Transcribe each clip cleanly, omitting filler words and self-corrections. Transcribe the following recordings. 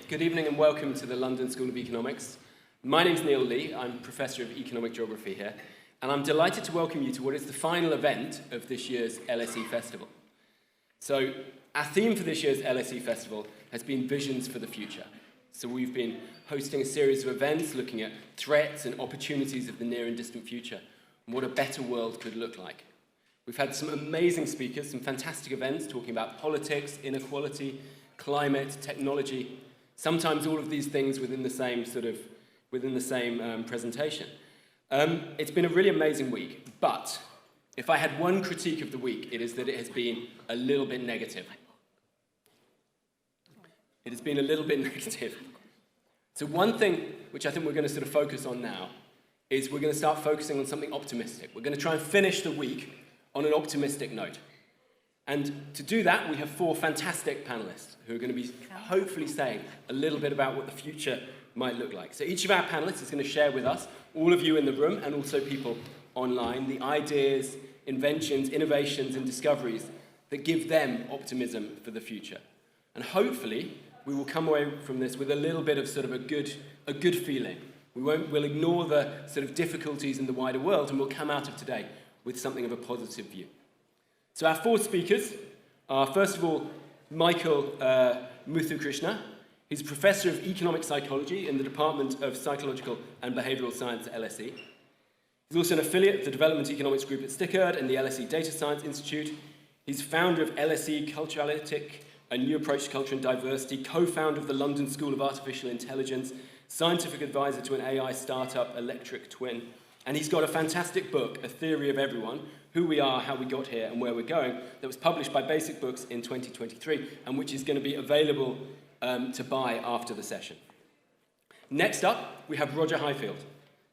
Good evening and welcome to the London School of Economics. My name's Neil Lee, I'm Professor of Economic Geography here, and I'm delighted to welcome you to what is the final event of this year's LSE Festival. So, our theme for this year's LSE Festival has been Visions for the Future. So we've been hosting a series of events looking at threats and opportunities of the near and distant future, and what a better world could look like. We've had some amazing speakers, some fantastic events talking about politics, inequality, climate, technology, sometimes all of these things within the same presentation. It's been a really amazing week, but if I had one critique of the week, it is that it has been a little bit negative. It has been a little bit negative. So one thing which I think we're going to sort of focus on now is we're going to start focusing on something optimistic. We're going to try and finish the week on an optimistic note. And to do that, we have four fantastic panelists who are going to be hopefully saying a little bit about what the future might look like. So each of our panelists is going to share with us, all of you in the room and also people online, the ideas, inventions, innovations, and discoveries that give them optimism for the future. And hopefully, we will come away from this with a little bit of sort of a good feeling. We'll ignore the sort of difficulties in the wider world, and we'll come out of today with something of a positive view. So our four speakers are, first of all, Michael Muthukrishna. He's Professor of Economic Psychology in the Department of Psychological and Behavioural Science at LSE. He's also an affiliate of the Development Economics Group at Stickard and the LSE Data Science Institute. He's founder of LSE Culturalitic, a new approach to culture and diversity, co-founder of the London School of Artificial Intelligence, scientific advisor to an AI startup, Electric Twin, and he's got a fantastic book, A Theory of Everyone, Who We Are, How We Got Here, and Where We're Going, that was published by Basic Books in 2023, and which is going to be available to buy after the session. Next up, we have Roger Highfield,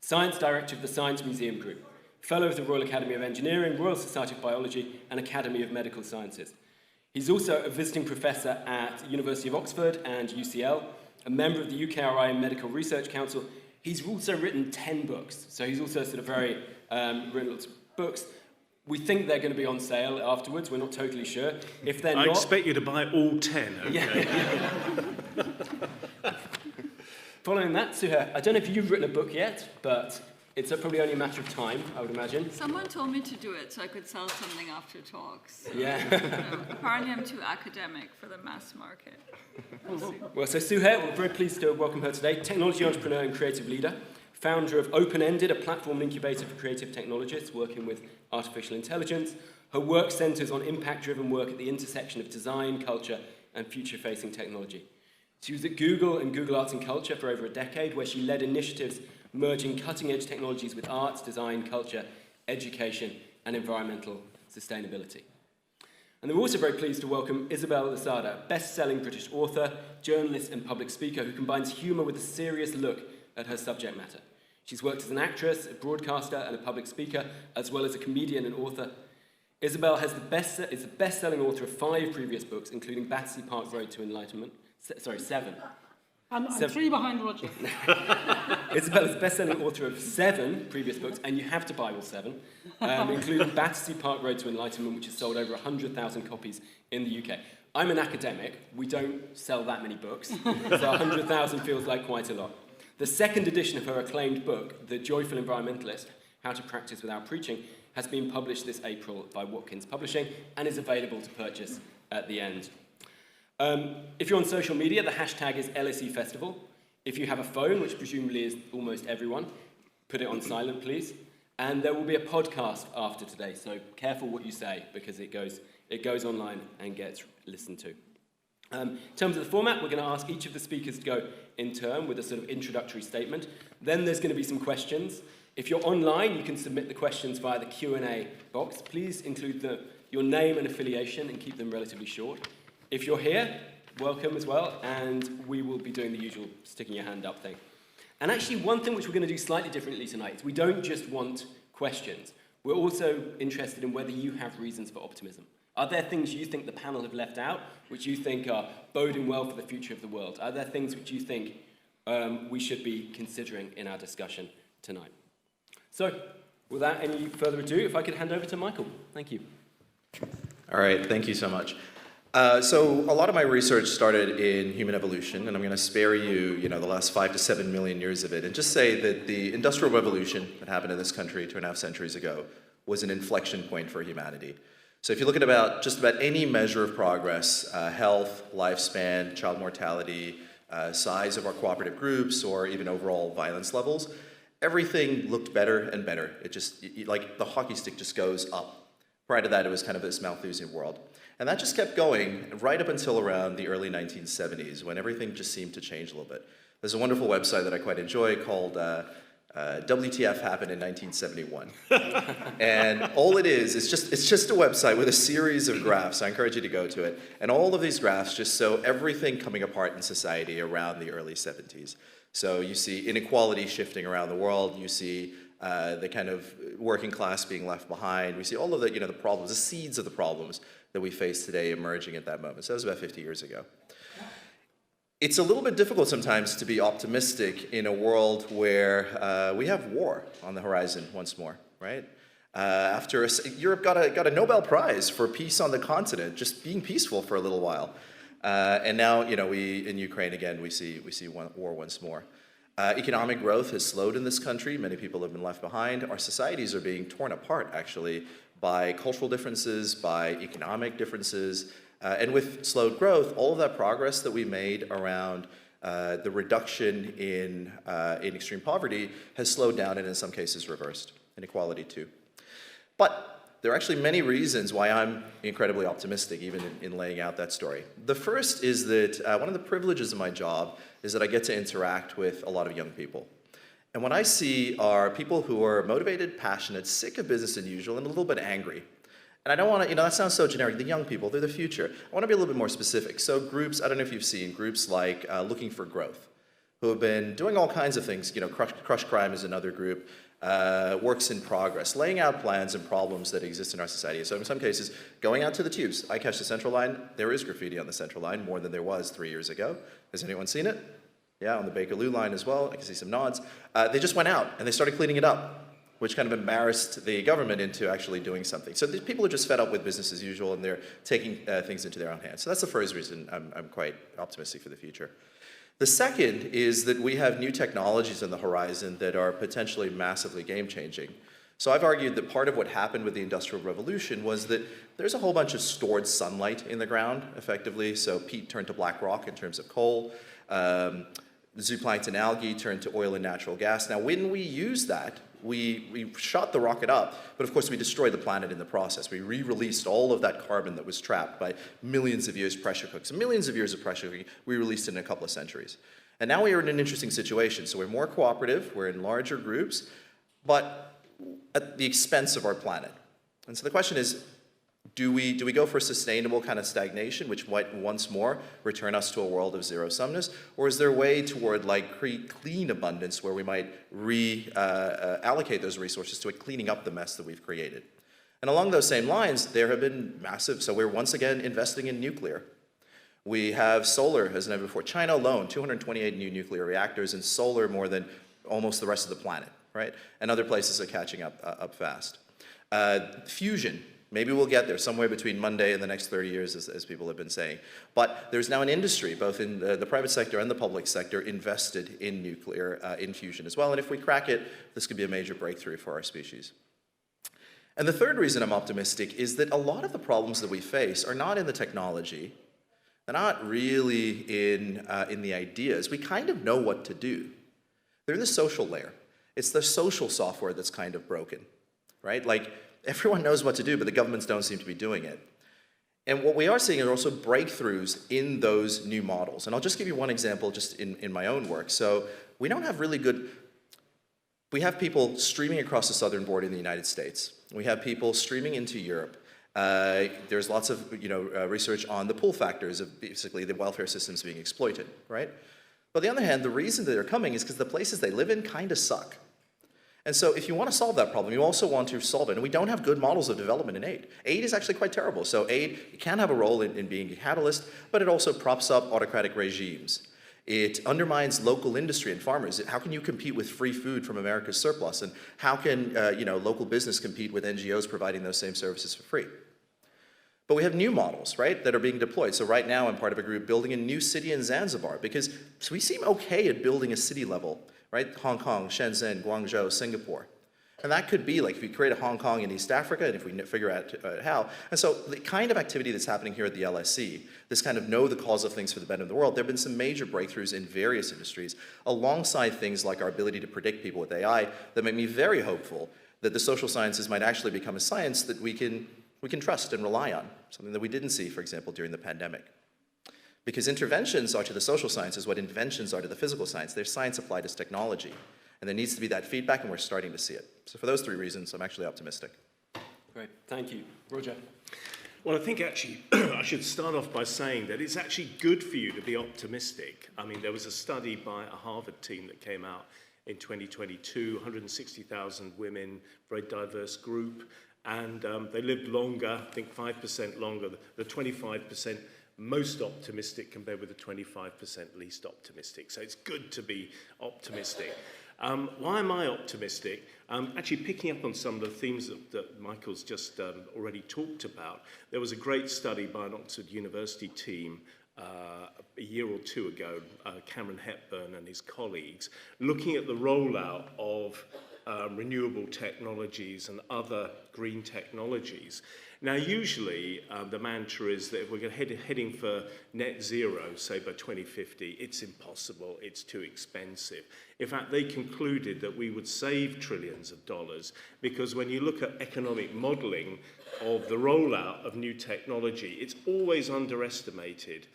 Science Director of the Science Museum Group, Fellow of the Royal Academy of Engineering, Royal Society of Biology, and Academy of Medical Sciences. He's also a visiting professor at the University of Oxford and UCL, a member of the UKRI Medical Research Council. He's also written 10 books, so he's also sort of written lots of books. We think they're going to be on sale afterwards. We're not totally sure. If they're not, I expect you to buy all 10. Okay? Yeah. Following that, Suhair, I don't know if you've written a book yet, but it's probably only a matter of time, I would imagine. Someone told me to do it so I could sell something after talks. Yeah. Apparently I'm too academic for the mass market. Well, so Suhair, we're very pleased to welcome her today. Technology entrepreneur and creative leader, founder of Open-Ended, a platform and incubator for creative technologists working with artificial intelligence. Her work centres on impact-driven work at the intersection of design, culture, and future-facing technology. She was at Google and Google Arts and Culture for over a decade, where she led initiatives merging cutting-edge technologies with arts, design, culture, education, and environmental sustainability. And we're also very pleased to welcome Isabel Losada, best-selling British author, journalist, and public speaker who combines humour with a serious look at her subject matter. She's worked as an actress, a broadcaster, and a public speaker, as well as a comedian and author. Isabel is the best-selling author of 5 previous books, including Battersea Park Road to Enlightenment. 7. I'm 3 behind Roger. Isabel is the best-selling author of 7 previous books, and you have to buy all 7, including Battersea Park Road to Enlightenment, which has sold over 100,000 copies in the UK. I'm an academic. We don't sell that many books, so 100,000 feels like quite a lot. The second edition of her acclaimed book, The Joyful Environmentalist, How to Practice Without Preaching, has been published this April by Watkins Publishing and is available to purchase at the end. If you're on social media, the hashtag is LSE Festival. If you have a phone, which presumably is almost everyone, put it on silent, please. And there will be a podcast after today, so careful what you say, because it goes online and gets listened to. In terms of the format, we're going to ask each of the speakers to go in turn with a sort of introductory statement. Then there's going to be some questions. If you're online, you can submit the questions via the Q&A box. Please include your name and affiliation and keep them relatively short. If you're here, welcome as well, and we will be doing the usual sticking your hand up thing. And actually, one thing which we're going to do slightly differently tonight is we don't just want questions. We're also interested in whether you have reasons for optimism. Are there things you think the panel have left out, which you think are boding well for the future of the world? Are there things which you think we should be considering in our discussion tonight? So, without any further ado, if I could hand over to Michael. Thank you. All right, thank you so much. So a lot of my research started in human evolution, and I'm going to spare you, the last 5 to 7 million years of it, and just say that the Industrial Revolution that happened in this country 2.5 centuries ago was an inflection point for humanity. So if you look at just about any measure of progress, health, lifespan, child mortality, size of our cooperative groups, or even overall violence levels, everything looked better and better. It just, like the hockey stick just goes up. Prior to that, it was kind of this Malthusian world. And that just kept going right up until around the early 1970s, when everything just seemed to change a little bit. There's a wonderful website that I quite enjoy called WTF Happened in 1971. And all it is, it's just a website with a series of graphs. I encourage you to go to it. And all of these graphs just show everything coming apart in society around the early 70s. So you see inequality shifting around the world. You see the kind of working class being left behind. We see all of the, the problems, the seeds of the problems that we face today emerging at that moment. So that was about 50 years ago. It's a little bit difficult sometimes to be optimistic in a world where we have war on the horizon once more, right? Europe got a Nobel Prize for peace on the continent, just being peaceful for a little while. And now, in Ukraine again, we see war once more. Economic growth has slowed in this country. Many people have been left behind. Our societies are being torn apart, actually, by cultural differences, by economic differences. And with slowed growth, all of that progress that we made around the reduction in extreme poverty has slowed down and in some cases reversed. Inequality too. But there are actually many reasons why I'm incredibly optimistic, even in laying out that story. The first is that one of the privileges of my job is that I get to interact with a lot of young people. And what I see are people who are motivated, passionate, sick of business as usual, and a little bit angry. And I don't want to, that sounds so generic, the young people, they're the future. I want to be a little bit more specific. So groups, I don't know if you've seen, groups like Looking for Growth, who have been doing all kinds of things. Crush Crime is another group, Works in Progress, laying out plans and problems that exist in our society. So in some cases, going out to the tubes. I catch the Central Line, there is graffiti on the Central Line, more than there was 3 years ago. Has anyone seen it? Yeah, on the Bakerloo line as well, I can see some nods. They just went out and they started cleaning it up, which kind of embarrassed the government into actually doing something. So these people are just fed up with business as usual and they're taking things into their own hands. So that's the first reason I'm quite optimistic for the future. The second is that we have new technologies on the horizon that are potentially massively game-changing. So I've argued that part of what happened with the Industrial Revolution was that there's a whole bunch of stored sunlight in the ground, effectively. So peat turned to black rock in terms of coal. Zooplankton algae turned to oil and natural gas. Now, when we use that, we shot the rocket up, but of course we destroyed the planet in the process. We re-released all of that carbon that was trapped by millions of years pressure cooks. Millions of years of pressure cooking, we released it in a couple of centuries. And now we are in an interesting situation. So we're more cooperative, we're in larger groups, but at the expense of our planet. And so the question is, do we go for sustainable kind of stagnation, which might once more return us to a world of zero-sumness, or is there a way toward clean abundance where we might allocate those resources to cleaning up the mess that we've created? And along those same lines, there have been massive, so we're once again investing in nuclear. We have solar, as never before. China alone, 228 new nuclear reactors, and solar more than almost the rest of the planet, right? And other places are catching up fast. Fusion. Maybe we'll get there somewhere between Monday and the next 30 years, as people have been saying. But there's now an industry, both in the private sector and the public sector, invested in nuclear, in fusion as well. And if we crack it, this could be a major breakthrough for our species. And the third reason I'm optimistic is that a lot of the problems that we face are not in the technology. They're not really in the ideas. We kind of know what to do. They're in the social layer. It's the social software that's kind of broken, right? Everyone knows what to do, but the governments don't seem to be doing it. And what we are seeing are also breakthroughs in those new models. And I'll just give you one example just in my own work. So we don't have really good, we have people streaming across the southern border in the United States. We have people streaming into Europe. There's lots of research on the pull factors of basically the welfare systems being exploited, right? But on the other hand, the reason that they're coming is because the places they live in kind of suck. And so if you want to solve that problem, you also want to solve it. And we don't have good models of development in aid. Aid is actually quite terrible. So aid can have a role in being a catalyst, but it also props up autocratic regimes. It undermines local industry and farmers. How can you compete with free food from America's surplus? And how can local business compete with NGOs providing those same services for free? But we have new models, right, that are being deployed. So right now I'm part of a group building a new city in Zanzibar because we seem okay at building a city level, right? Hong Kong, Shenzhen, Guangzhou, Singapore. And that could be like if we create a Hong Kong in East Africa, and if we figure out how. And so the kind of activity that's happening here at the LSE, this kind of know the cause of things for the betterment of the world, there have been some major breakthroughs in various industries, alongside things like our ability to predict people with AI that make me very hopeful that the social sciences might actually become a science that we can trust and rely on, something that we didn't see, for example, during the pandemic. Because interventions are to the social sciences what inventions are to the physical science. They're science applied as technology. And there needs to be that feedback, and we're starting to see it. So for those three reasons, I'm actually optimistic. Great, thank you. Roger? Well, I think actually I should start off by saying that it's actually good for you to be optimistic. I mean, there was a study by a Harvard team that came out in 2022, 160,000 women, very diverse group, and they lived longer, I think 5% longer, the 25% most optimistic compared with the 25% least optimistic. So it's good to be optimistic. Why am I optimistic? Actually picking up on some of the themes that Michael's just already talked about. There was a great study by an Oxford University team a year or two ago, Cameron Hepburn and his colleagues, looking at the rollout of renewable technologies and other green technologies. Now, usually the mantra is that if we're heading for net zero, say by 2050, it's impossible, it's too expensive. In fact, they concluded that we would save trillions of dollars because when you look at economic modeling of the rollout of new technology, it's always underestimated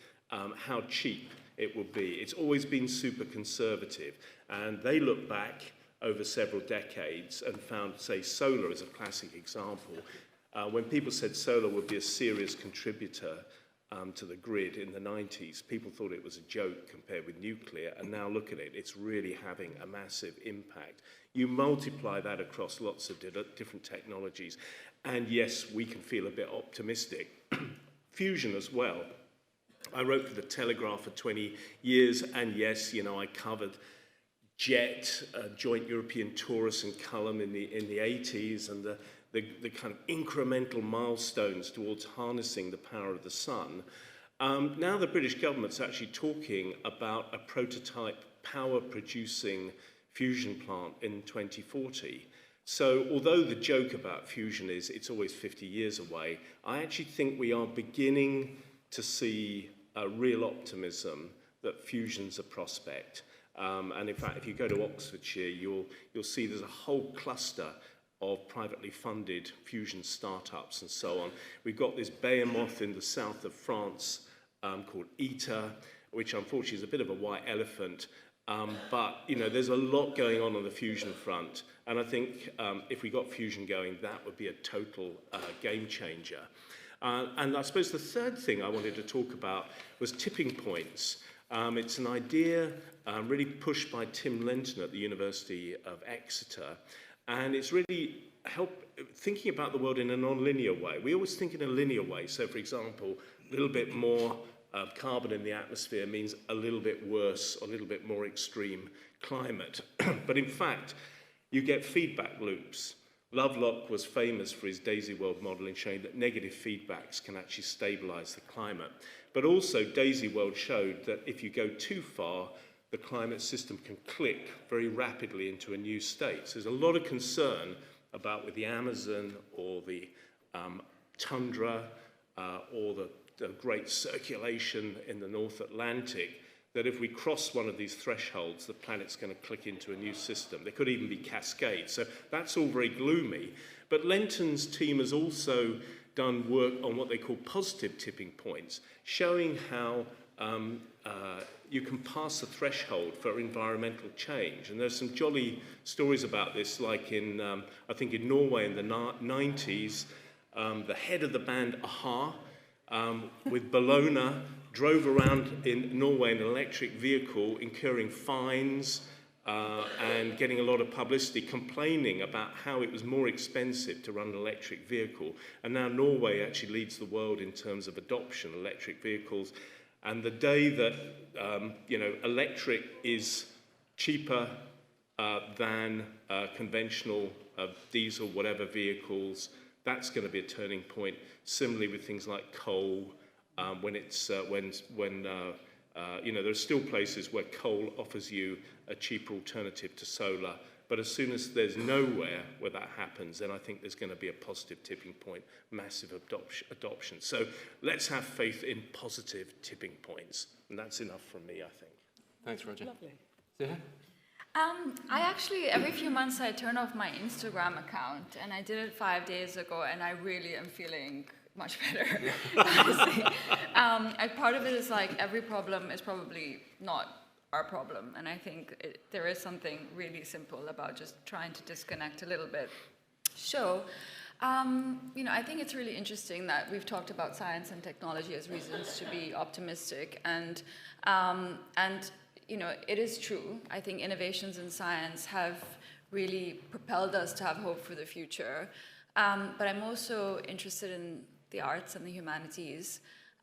how cheap it will be. It's always been super conservative. And they look back over several decades and found, say, solar as a classic example. When people said solar would be a serious contributor to the grid in the 90s, people thought it was a joke compared with nuclear, and now look at it, it's really having a massive impact. You multiply that across lots of different technologies, and yes, we can feel a bit optimistic. Fusion as well. I wrote for the Telegraph for 20 years, and yes, you know, I covered JET, Joint European Torus and Culham in the 80s, and the kind of incremental milestones towards harnessing the power of the sun. Now the British government's actually talking about a prototype power-producing fusion plant in 2040. So although the joke about fusion is it's always 50 years away, I actually think we are beginning to see a real optimism that fusion's a prospect. And in fact, if you go to Oxfordshire, you'll see there's a whole cluster of privately funded fusion startups and so on. We've got this behemoth in the south of France called ITER, which unfortunately is a bit of a white elephant. But you know, there's a lot going on the fusion front. And I think if we got fusion going, that would be a total game changer. And I suppose the third thing I wanted to talk about was tipping points. It's an idea really pushed by Tim Lenton at the University of Exeter. And it's really thinking about the world in a non-linear way. We always think in a linear way. So, for example, a little bit more carbon in the atmosphere means a little bit worse, or a little bit more extreme climate. But in fact, you get feedback loops. Lovelock was famous for his Daisy World modeling, showing that negative feedbacks can actually stabilize the climate. But also, Daisy World showed that if you go too far, the climate system can click very rapidly into a new state. So there's a lot of concern about with the Amazon or the tundra or the great circulation in the North Atlantic, that if we cross one of these thresholds, the planet's going to click into a new system. There could even be cascades. So that's all very gloomy. But Lenton's team has also done work on what they call positive tipping points, showing how you can pass the threshold for environmental change. And there's some jolly stories about this, like in, I think in Norway in the 90s, the head of the band a-ha, with Bologna, drove around in Norway in an electric vehicle, incurring fines and getting a lot of publicity, complaining about how it was more expensive to run an electric vehicle. And now Norway actually leads the world in terms of adoption of electric vehicles. And the day that electric is cheaper than conventional diesel, whatever vehicles, That's going to be a turning point. Similarly with things like coal, when there are still places where coal offers you a cheaper alternative to solar. But as soon as there's nowhere where that happens, then I think there's going to be a positive tipping point, massive adoption. So let's have faith in positive tipping points. And that's enough from me, I think. Thanks, Roger. Lovely. Suhair? I actually, every few months, I turn off my Instagram account, and I did it 5 days ago, and I really am feeling much better, honestly. And part of it is like every problem is probably not our problem, and I think there is something really simple about just trying to disconnect a little bit. So, I think it's really interesting that we've talked about science and technology as reasons to be optimistic, and it is true. I think innovations in science have really propelled us to have hope for the future. But I'm also interested in the arts and the humanities,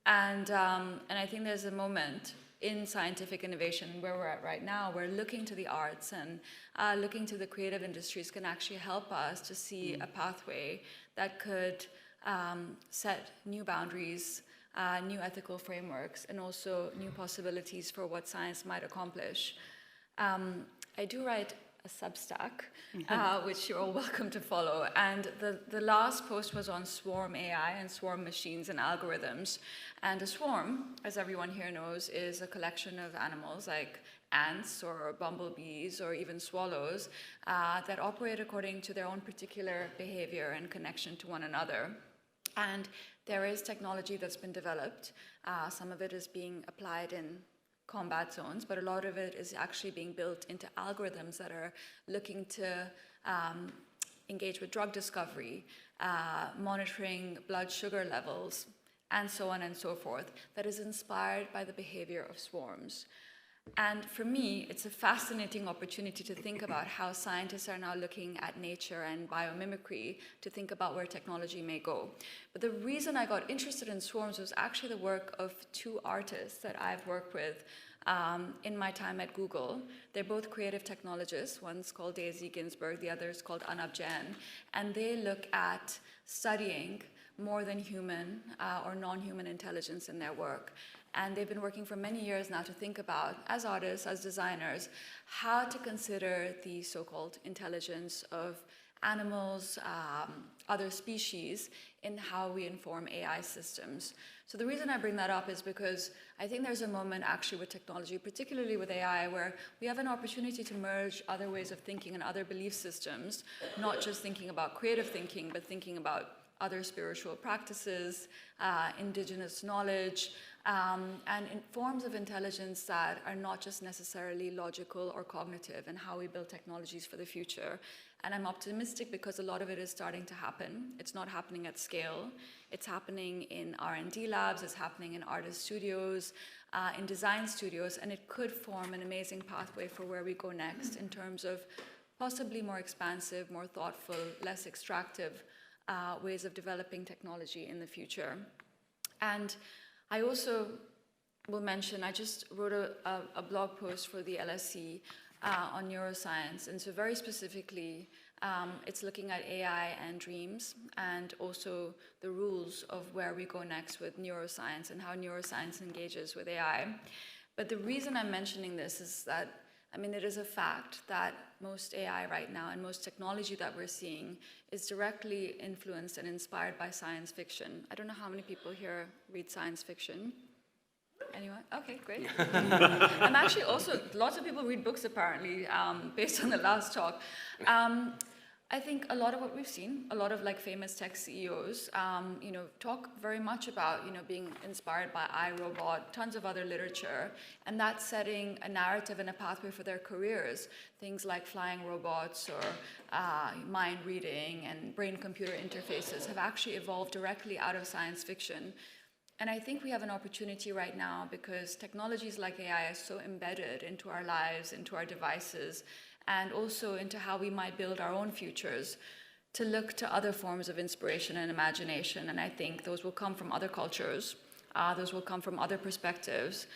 and I think there's a moment in scientific innovation where we're at right now, where looking to the arts and looking to the creative industries can actually help us to see a pathway that could set new boundaries, new ethical frameworks, and also new possibilities for what science might accomplish. I do write a Substack, which you're all welcome to follow. And the last post was on swarm AI and swarm machines and algorithms. And a swarm, as everyone here knows, is a collection of animals like ants or bumblebees or even swallows that operate according to their own particular behavior and connection to one another. And there is technology that's been developed. Some of it is being applied in combat zones, but a lot of it is actually being built into algorithms that are looking to engage with drug discovery, monitoring blood sugar levels, and so on and so forth, that is inspired by the behavior of swarms. And for me, it's a fascinating opportunity to think about how scientists are now looking at nature and biomimicry to think about where technology may go. But the reason I got interested in swarms was actually the work of two artists that I've worked with in my time at Google. They're both creative technologists. One's called Daisy Ginsburg, the other is called Anab Jain. And they look at studying more than human or non-human intelligence in their work. And they've been working for many years now to think about, as artists, as designers, how to consider the so-called intelligence of animals, other species, in how we inform AI systems. So the reason I bring that up is because I think there's a moment actually with technology, particularly with AI, where we have an opportunity to merge other ways of thinking and other belief systems, not just thinking about creative thinking, but thinking about other spiritual practices, indigenous knowledge, and in forms of intelligence that are not just necessarily logical or cognitive, and how we build technologies for the future. And I'm optimistic because a lot of it is starting to happen. It's not happening at scale. It's happening in R&D labs, it's happening in artist studios, in design studios, and it could form an amazing pathway for where we go next in terms of possibly more expansive, more thoughtful, less extractive ways of developing technology in the future. And I also will mention, I just wrote a blog post for the LSE on neuroscience, and so very specifically, it's looking at AI and dreams, and also the rules of where we go next with neuroscience and how neuroscience engages with AI. But the reason I'm mentioning this is that, it is a fact that most AI right now and most technology that we're seeing is directly influenced and inspired by science fiction. I don't know how many people here read science fiction. Anyone? Okay, great. I'm actually also, lots of people read books apparently, based on the last talk. I think a lot of what we've seen, a lot of famous tech CEOs, talk very much about, being inspired by iRobot, tons of other literature, and that's setting a narrative and a pathway for their careers. Things like flying robots or mind reading and brain-computer interfaces have actually evolved directly out of science fiction. And I think we have an opportunity right now because technologies like AI are so embedded into our lives, into our devices, and also into how we might build our own futures, to look to other forms of inspiration and imagination. And I think those will come from other cultures, those will come from other perspectives,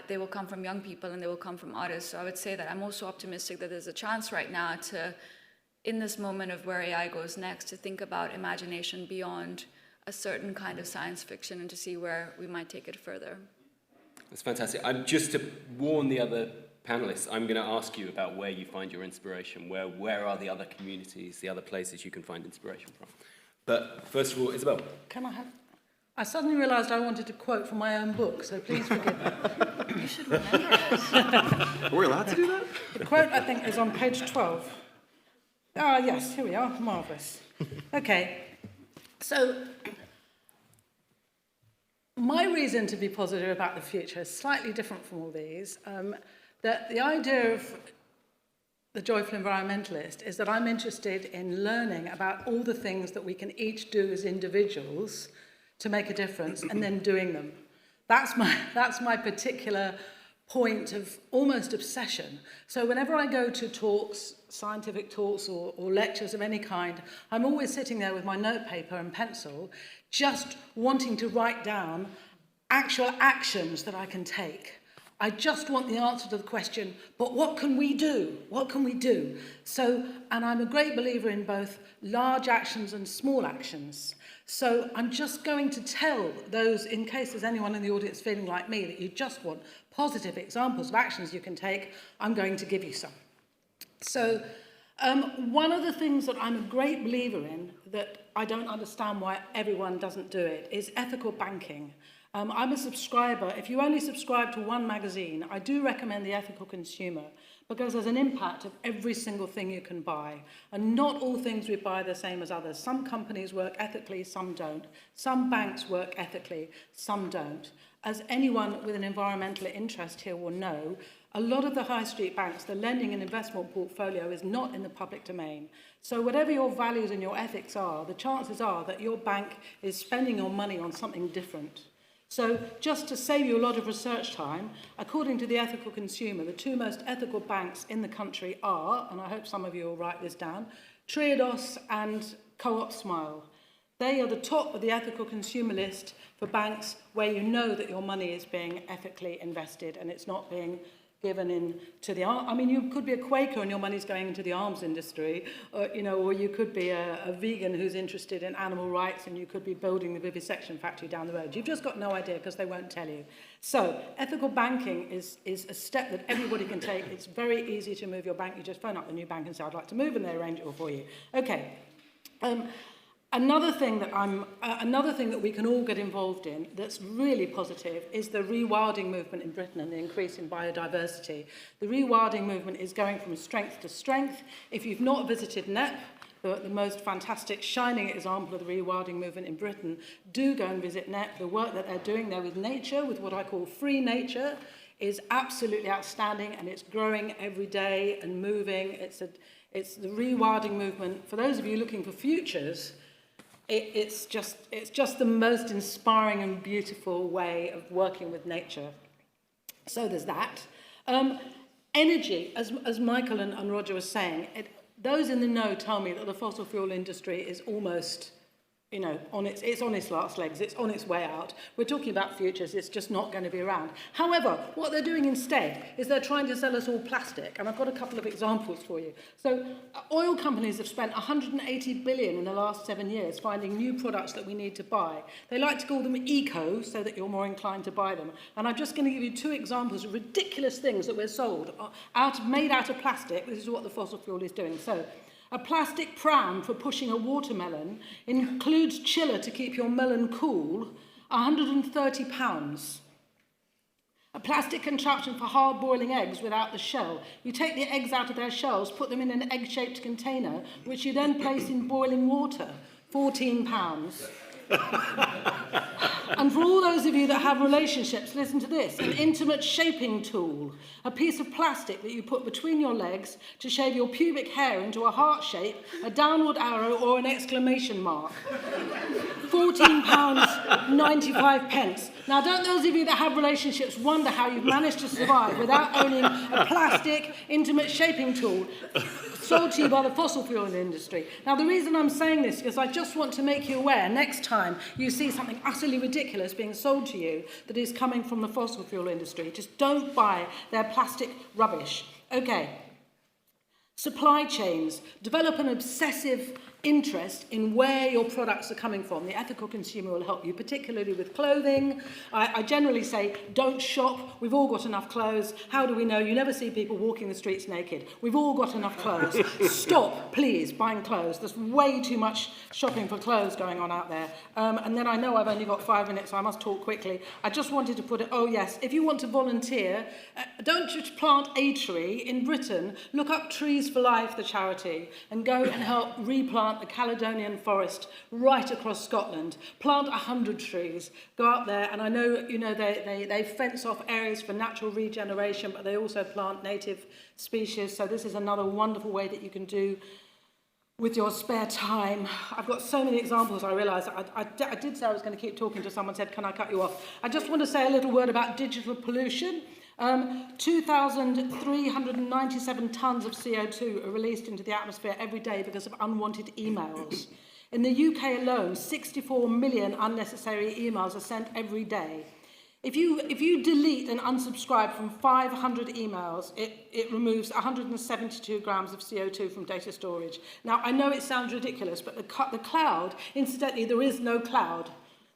they will come from young people, and they will come from artists. So I would say that I'm also optimistic that there's a chance right now to in this moment of where AI goes next, to think about imagination beyond a certain kind of science fiction and to see where we might take it further. That's fantastic. Just to warn the other panelists, I'm going to ask you about where you find your inspiration, where are the other communities, the other places you can find inspiration from. But first of all, Isabel. Can I have... I suddenly realised I wanted to quote from my own book, so please forgive me. You should remember it. Are we allowed to do that? The quote, I think, is on page 12. Ah, yes, here we are. Marvellous. Okay. So, my reason to be positive about the future is slightly different from all these. That the idea of the joyful environmentalist is that I'm interested in learning about all the things that we can each do as individuals to make a difference, and then doing them. That's my particular point of almost obsession. So whenever I go to talks, scientific talks or lectures of any kind, I'm always sitting there with my notepaper and pencil, just wanting to write down actual actions that I can take. I just want the answer to the question, but what can we do? What can we do? So, and I'm a great believer in both large actions and small actions. So I'm just going to tell those, in case there's anyone in the audience feeling like me, that you just want positive examples of actions you can take, I'm going to give you some. So one of the things that I'm a great believer in, that I don't understand why everyone doesn't do it, is ethical banking. I'm a subscriber. If you only subscribe to one magazine, I do recommend The Ethical Consumer, because there's an impact of every single thing you can buy. And not all things we buy are the same as others. Some companies work ethically, some don't. Some banks work ethically, some don't. As anyone with an environmental interest here will know, a lot of the high street banks, the lending and investment portfolio is not in the public domain. So whatever your values and your ethics are, the chances are that your bank is spending your money on something different. So just to save you a lot of research time, according to The Ethical Consumer, the two most ethical banks in the country are, and I hope some of you will write this down, Triodos and Co-op Smile. They are the top of the Ethical Consumer list for banks where you know that your money is being ethically invested and it's not being given into the arms. I mean, you could be a Quaker and your money's going into the arms industry, or you could be a vegan who's interested in animal rights, and you could be building the vivisection factory down the road. You've just got no idea because they won't tell you. So ethical banking is a step that everybody can take. It's very easy to move your bank. You just phone up the new bank and say, I'd like to move, and they arrange it all for you. Okay. Another thing that we can all get involved in that's really positive is the rewilding movement in Britain and the increase in biodiversity. The rewilding movement is going from strength to strength. If you've not visited NEP, the most fantastic, shining example of the rewilding movement in Britain, do go and visit NEP. The work that they're doing there with nature, with what I call free nature, is absolutely outstanding, and it's growing every day and moving. It's the rewilding movement. For those of you looking for futures, it's just the most inspiring and beautiful way of working with nature. So there's that. Energy, as Michael and Roger were saying, those in the know tell me that the fossil fuel industry is almost, it's on its last legs, it's on its way out. We're talking about futures, it's just not going to be around. However, what they're doing instead is they're trying to sell us all plastic, and I've got a couple of examples for you. So oil companies have spent 180 billion in the last 7 years finding new products that we need to buy. They like to call them eco, so that you're more inclined to buy them. And I'm just going to give you two examples of ridiculous things that we're sold, made out of plastic. This is what the fossil fuel is doing. So, a plastic pram for pushing a watermelon includes chiller to keep your melon cool, £130. A plastic contraption for hard-boiling eggs without the shell. You take the eggs out of their shells, put them in an egg-shaped container, which you then place in boiling water, £14. And for all those of you that have relationships, listen to this. An intimate shaping tool. A piece of plastic that you put between your legs to shave your pubic hair into a heart shape, a downward arrow, or an exclamation mark. £14.95. Now, don't those of you that have relationships wonder how you've managed to survive without owning a plastic intimate shaping tool sold to you by the fossil fuel industry? Now, the reason I'm saying this is I just want to make you aware next time you see something utterly ridiculous being sold to you that is coming from the fossil fuel industry, just don't buy their plastic rubbish. Okay. Supply chains. Develop an obsessive interest in where your products are coming from. The ethical consumer will help you, particularly with clothing. I generally say, don't shop. We've all got enough clothes. How do we know? You never see people walking the streets naked. We've all got enough clothes. Stop, please, buying clothes. There's way too much shopping for clothes going on out there. And then I know I've only got 5 minutes, so I must talk quickly. I just wanted to put it, oh yes, if you want to volunteer, don't just plant a tree. In Britain, look up Trees for Life, the charity, and go and help replant the Caledonian forest right across Scotland. Plant 100 trees. Go out there, and I know, you know, they fence off areas for natural regeneration, but they also plant native species. So this is another wonderful way that you can do with your spare time. I've got so many examples. I realise I did say I was going to keep talking to someone, said, can I cut you off? I just want to say a little word about digital pollution. 2,397 tonnes of CO2 are released into the atmosphere every day because of unwanted emails. In the UK alone, 64 million unnecessary emails are sent every day. If you delete and unsubscribe from 500 emails, it removes 172 grams of CO2 from data storage. Now, I know it sounds ridiculous, but the cloud, incidentally, there is no cloud.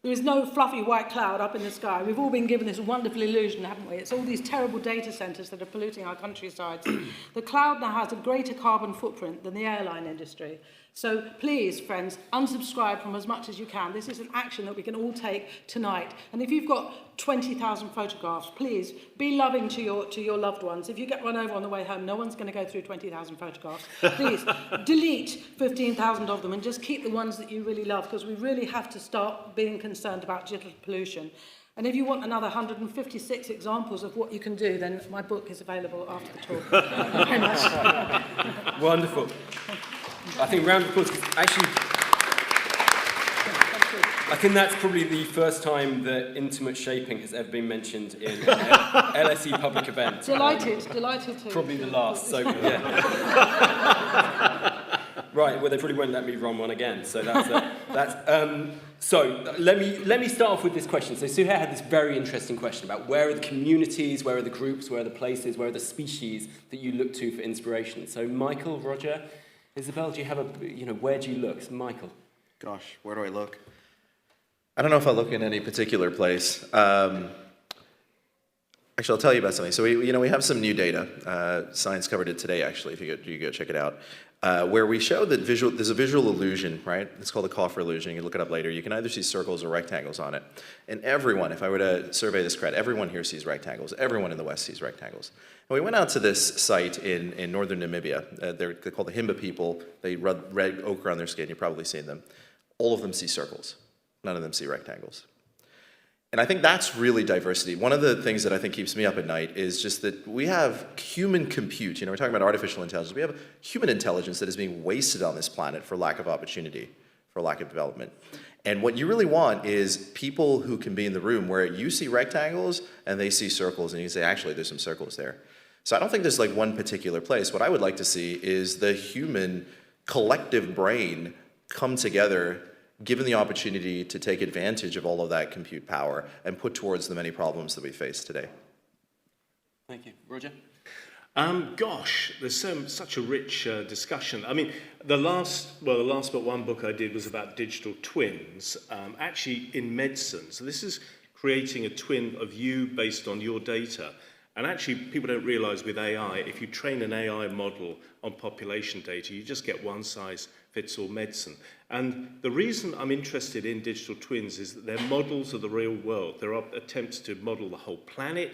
There is no fluffy white cloud up in the sky. We've all been given this wonderful illusion, haven't we? It's all these terrible data centres that are polluting our countrysides. The cloud now has a greater carbon footprint than the airline industry. So please, friends, unsubscribe from as much as you can. This is an action that we can all take tonight. And if you've got 20,000 photographs, please be loving to your loved ones. If you get run over on the way home, no one's going to go through 20,000 photographs. Please delete 15,000 of them and just keep the ones that you really love, because we really have to start being concerned about digital pollution. And if you want another 156 examples of what you can do, then my book is available after the talk. Thank you very much. Wonderful. I think round of applause, actually, I think that's probably the first time that intimate shaping has ever been mentioned in an LSE public event. Delighted to. Probably the last, so yeah. Right, well, they probably won't let me run one again, so so let me start off with this question. So Suhair had this very interesting question about where are the communities, where are the groups, where are the places, where are the species that you look to for inspiration. So Michael, Roger, Isabel, do you have where do you look? So Michael. Gosh, where do I look? I don't know if I look in any particular place. Actually, I'll tell you about something. So we have some new data. Science covered it today, actually, if you go check it out, where we show that there's a visual illusion, right? It's called the Coffer illusion. You can look it up later. You can either see circles or rectangles on it. And everyone, if I were to survey this crowd, everyone here sees rectangles. Everyone in the West sees rectangles. And we went out to this site in northern Namibia. They're called the Himba people. They rub red ochre on their skin. You've probably seen them. All of them see circles. None of them see rectangles. And I think that's really diversity. One of the things that I think keeps me up at night is just that we have human compute. We're talking about artificial intelligence. We have human intelligence that is being wasted on this planet for lack of opportunity, for lack of development. And what you really want is people who can be in the room where you see rectangles and they see circles, and you say, actually, there's some circles there. So I don't think there's like one particular place. What I would like to see is the human collective brain come together, given the opportunity to take advantage of all of that compute power and put towards the many problems that we face today. Thank you. Roger? Gosh, there's such a rich discussion. I mean, the last but one book I did was about digital twins, actually in medicine. So this is creating a twin of you based on your data. And actually, people don't realize with AI, if you train an AI model on population data, you just get one-size-fits-all medicine. And the reason I'm interested in digital twins is that they're models of the real world. There are attempts to model the whole planet.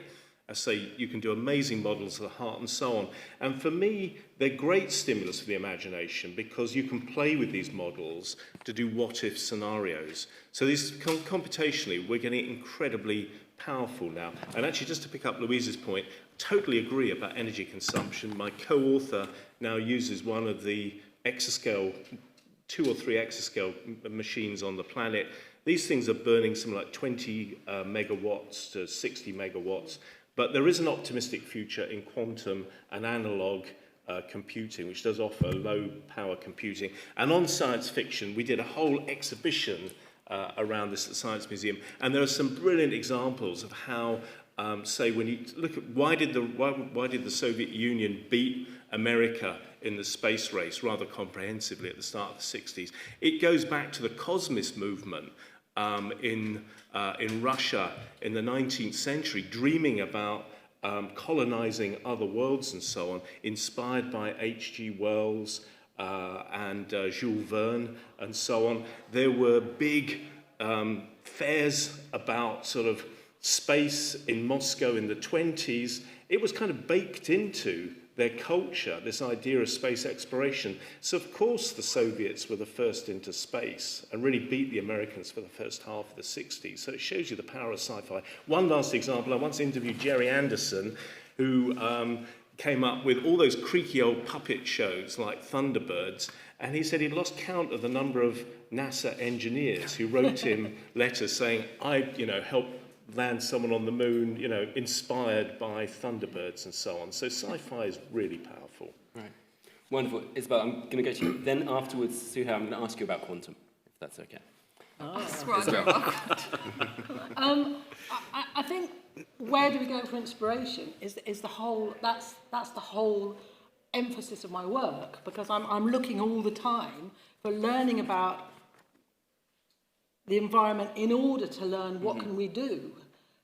I say you can do amazing models of the heart and so on. And for me, they're great stimulus for the imagination because you can play with these models to do what-if scenarios. So these computationally, we're getting incredibly powerful now. And actually, just to pick up Louise's point, totally agree about energy consumption. My co-author now uses one of the exascale, 2 or 3 exascale machines on the planet. These things are burning something like 20 megawatts to 60 megawatts. But there is an optimistic future in quantum and analog computing, which does offer low power computing. And on science fiction, we did a whole exhibition around this at the Science Museum. And there are some brilliant examples of how say when you look at why did the Soviet Union beat America in the space race rather comprehensively at the start of the 60s? It goes back to the Cosmist movement in Russia in the 19th century, dreaming about colonizing other worlds and so on, inspired by H.G. Wells and Jules Verne and so on. There were big fairs about sort of space in Moscow in the 20s. It was kind of baked into their culture, this idea of space exploration. So of course the Soviets were the first into space and really beat the Americans for the first half of the 60s. So it shows you the power of sci-fi. One last example, I once interviewed Jerry Anderson, who came up with all those creaky old puppet shows like Thunderbirds, and he said he'd lost count of the number of NASA engineers who wrote him letters saying, I, helped land someone on the moon, inspired by Thunderbirds and so on. So sci-fi is really powerful. Right. Wonderful. Isabel, I'm going to go to you. Then afterwards, Suhair, I'm going to ask you about quantum, if that's okay. I think where do we go for inspiration is the whole, that's the whole emphasis of my work, because I'm looking all the time for learning about the environment in order to learn what can we do.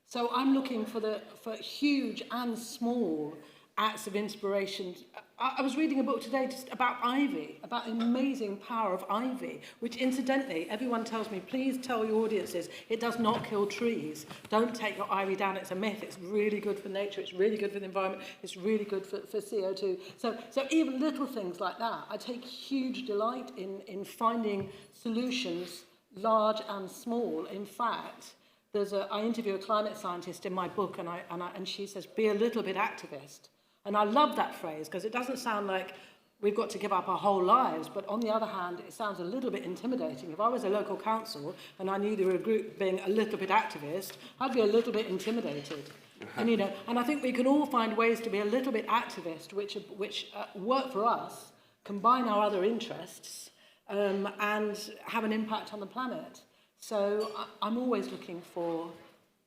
So I'm looking for huge and small acts of inspiration. I was reading a book today just about ivy, about the amazing power of ivy, which incidentally, everyone tells me, please tell your audiences, it does not kill trees. Don't take your ivy down, it's a myth. It's really good for nature, it's really good for the environment, it's really good for CO2. So even little things like that, I take huge delight in finding solutions, large and small. In fact, I interview a climate scientist in my book, and she says, be a little bit activist. And I love that phrase, because it doesn't sound like we've got to give up our whole lives, but on the other hand, it sounds a little bit intimidating. If I was a local council and I knew there were a group being a little bit activist, I'd be a little bit intimidated. And and I think we can all find ways to be a little bit activist, which work for us, combine our other interests, and have an impact on the planet. So I'm always looking for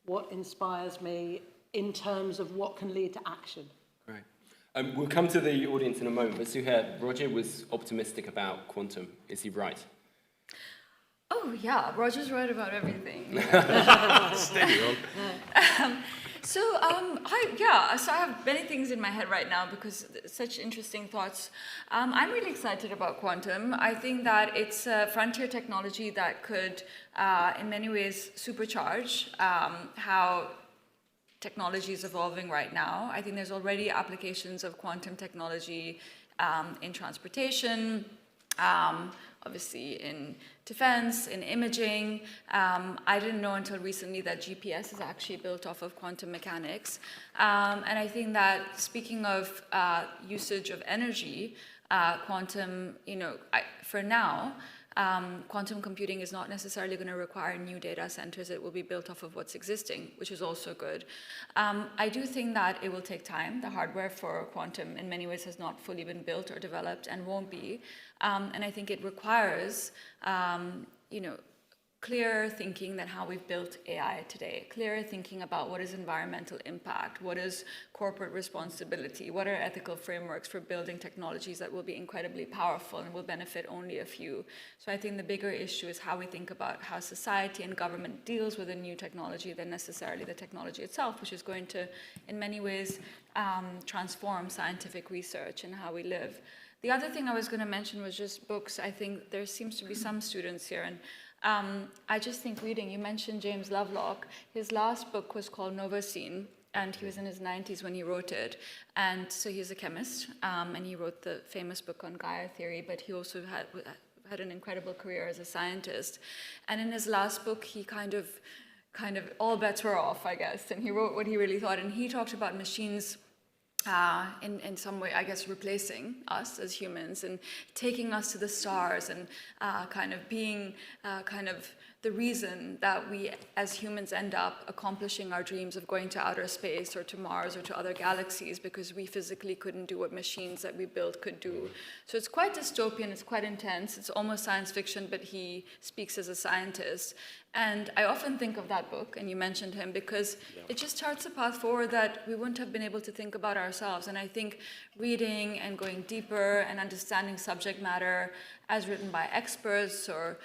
what inspires me in terms of what can lead to action. Right. We'll come to the audience in a moment, but Suhair, Roger was optimistic about quantum. Is he right? Oh, yeah, Roger's right about everything. Steady on. So I have many things in my head right now because such interesting thoughts. I'm really excited about quantum. I think that it's a frontier technology that could, in many ways, supercharge how technology is evolving right now. I think there's already applications of quantum technology in transportation, obviously in defense, in imaging. I didn't know until recently that GPS is actually built off of quantum mechanics. And I think that speaking of usage of energy, quantum, for now, quantum computing is not necessarily going to require new data centers. It will be built off of what's existing, which is also good. I do think that it will take time. The hardware for quantum in many ways has not fully been built or developed and won't be. And I think it requires, clearer thinking than how we've built AI today. Clearer thinking about what is environmental impact, what is corporate responsibility, what are ethical frameworks for building technologies that will be incredibly powerful and will benefit only a few. So I think the bigger issue is how we think about how society and government deals with a new technology than necessarily the technology itself, which is going to, in many ways, transform scientific research and how we live. The other thing I was going to mention was just books. I think there seems to be some students here, and I just think reading, you mentioned James Lovelock. His last book was called Novacine, and he was in his 90s when he wrote it. And so he's a chemist, and he wrote the famous book on Gaia theory, but he also had an incredible career as a scientist. And in his last book, he kind of all bets were off, I guess, and he wrote what he really thought. And he talked about machines in some way, I guess, replacing us as humans and taking us to the stars and kind of being kind of the reason that we as humans end up accomplishing our dreams of going to outer space or to Mars or to other galaxies, because we physically couldn't do what machines that we built could do. So it's quite dystopian, it's quite intense, it's almost science fiction, but he speaks as a scientist. And I often think of that book, and you mentioned him, because it just charts a path forward that we wouldn't have been able to think about ourselves. And I think reading and going deeper and understanding subject matter as written by experts or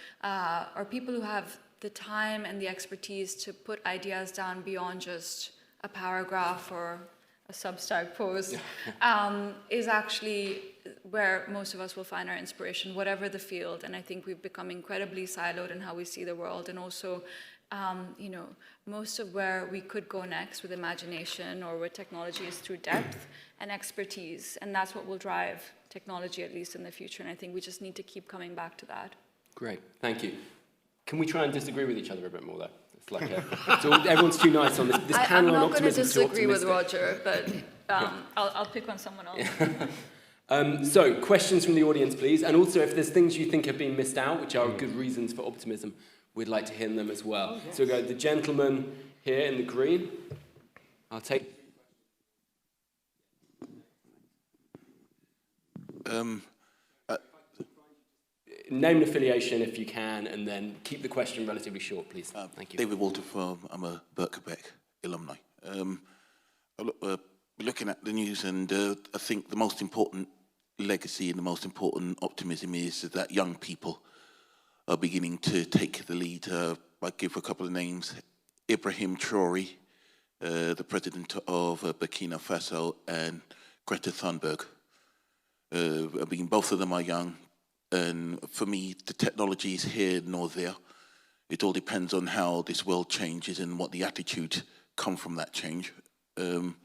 people who have the time and the expertise to put ideas down beyond just a paragraph or a Substack post is actually where most of us will find our inspiration, whatever the field. And I think we've become incredibly siloed in how we see the world, and also, you know, most of where we could go next with imagination or with technology is through depth and expertise, and that's what will drive technology, at least in the future. And I think we just need to keep coming back to that. Great, thank you. Can we try and disagree with each other a bit more, though? It's like everyone's too nice on this panel on optimism. I'm not going to disagree with optimistic. Roger, but I'll pick on someone else. So, questions from the audience, please. And also, if there's things you think have been missed out, which are good reasons for optimism, we'd like to hear them as well. Oh, yes. So, we'll go the gentleman here in the green. I'll take... Name and affiliation if you can, and then keep the question relatively short, please. Thank you. David Walter I'm a Birkbeck alumni. We're looking at the news, and I think the most important legacy and the most important optimism is that young people are beginning to take the lead. I give a couple of names. Ibrahim Traoré, the president of Burkina Faso, and Greta Thunberg. I mean, both of them are young. And for me, the technology is here nor there. It all depends on how this world changes and what the attitudes come from that change. And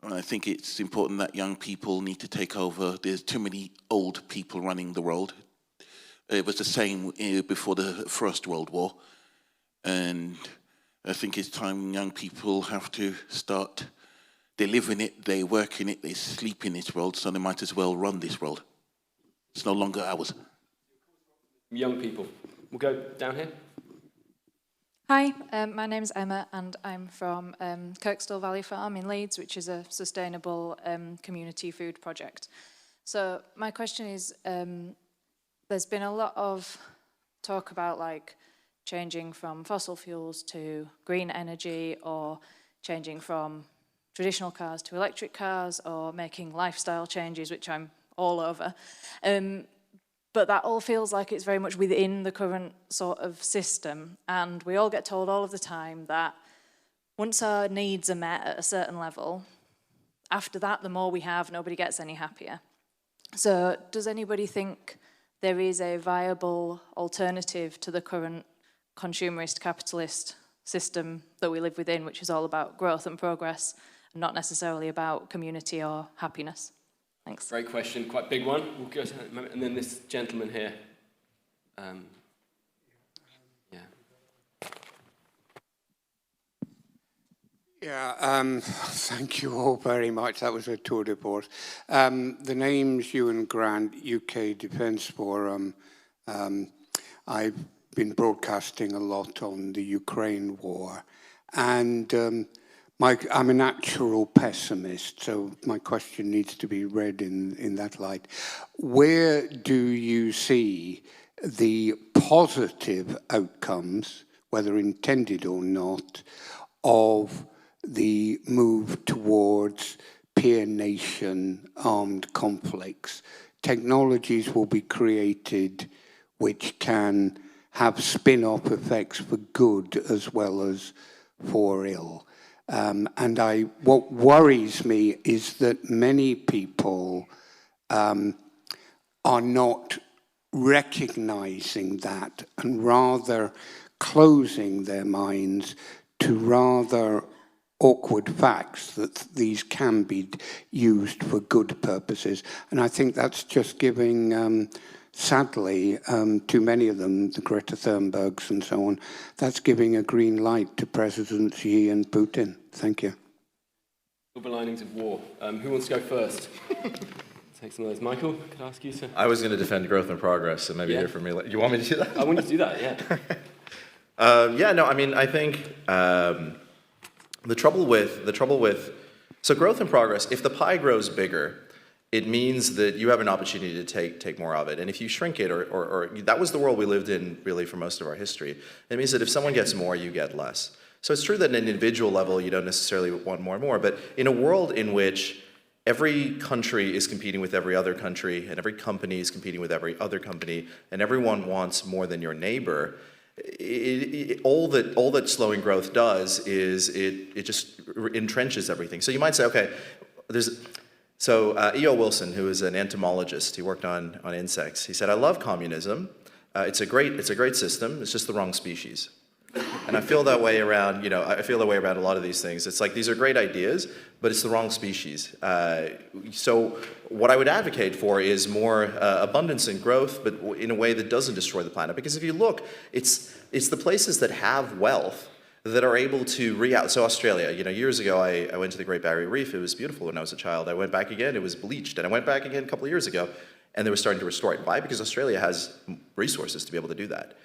I think it's important that young people need to take over. There's too many old people running the world. It was the same before the First World War. And I think it's time young people have to start, they live in it, they work in it, they sleep in this world, so they might as well run this world. It's no longer ours. Young people. We'll go down here. Hi, my name's Emma, and I'm from Kirkstall Valley Farm in Leeds, which is a sustainable community food project. So my question is, there's been a lot of talk about like changing from fossil fuels to green energy, or changing from traditional cars to electric cars, or making lifestyle changes, which I'm all over. But that all feels like it's very much within the current sort of system. And we all get told all of the time that once our needs are met at a certain level, after that, the more we have, nobody gets any happier. So does anybody think there is a viable alternative to the current consumerist capitalist system that we live within, which is all about growth and progress, and not necessarily about community or happiness? Thanks. Great question, quite big one. We'll go to that in a moment. And then this gentleman here. Thank you all very much. That was a tour de force. The name's Ewan Grant, UK Defence Forum. I've been broadcasting a lot on the Ukraine war, and I'm a natural pessimist, so my question needs to be read in that light. Where do you see the positive outcomes, whether intended or not, of the move towards peer nation armed conflicts? Technologies will be created which can have spin-off effects for good as well as for ill. What worries me is that many people are not recognizing that, and rather closing their minds to rather awkward facts that these can be used for good purposes. And I think that's just giving, sadly, too many of them, the Greta Thunbergs and so on, that's giving a green light to Presidents Xi and Putin. Thank you. Silver linings of war. Who wants to go first? take some of those. Michael, could I ask you to? I was going to defend growth and progress, so maybe hear from me. You want me to do that? I want you to do that, yeah. I think the trouble with so growth and progress, if the pie grows bigger, it means that you have an opportunity to take more of it. And if you shrink it, or that was the world we lived in really for most of our history, it means that if someone gets more, you get less. So it's true that at an individual level, you don't necessarily want more and more, but in a world in which every country is competing with every other country, and every company is competing with every other company, and everyone wants more than your neighbor, all that slowing growth does is it just entrenches everything. So you might say, okay, E.O. Wilson, who is an entomologist, he worked on insects. He said, "I love communism. It's a great system. It's just the wrong species." And I feel that way around, a lot of these things. It's like these are great ideas, but it's the wrong species. So what I would advocate for is more abundance and growth, but in a way that doesn't destroy the planet. Because if you look, it's the places that have wealth that are able to So Australia, years ago I went to the Great Barrier Reef. It was beautiful when I was a child. I went back again, it was bleached. And I went back again a couple of years ago, and they were starting to restore it. Why? Because Australia has resources to be able to do that.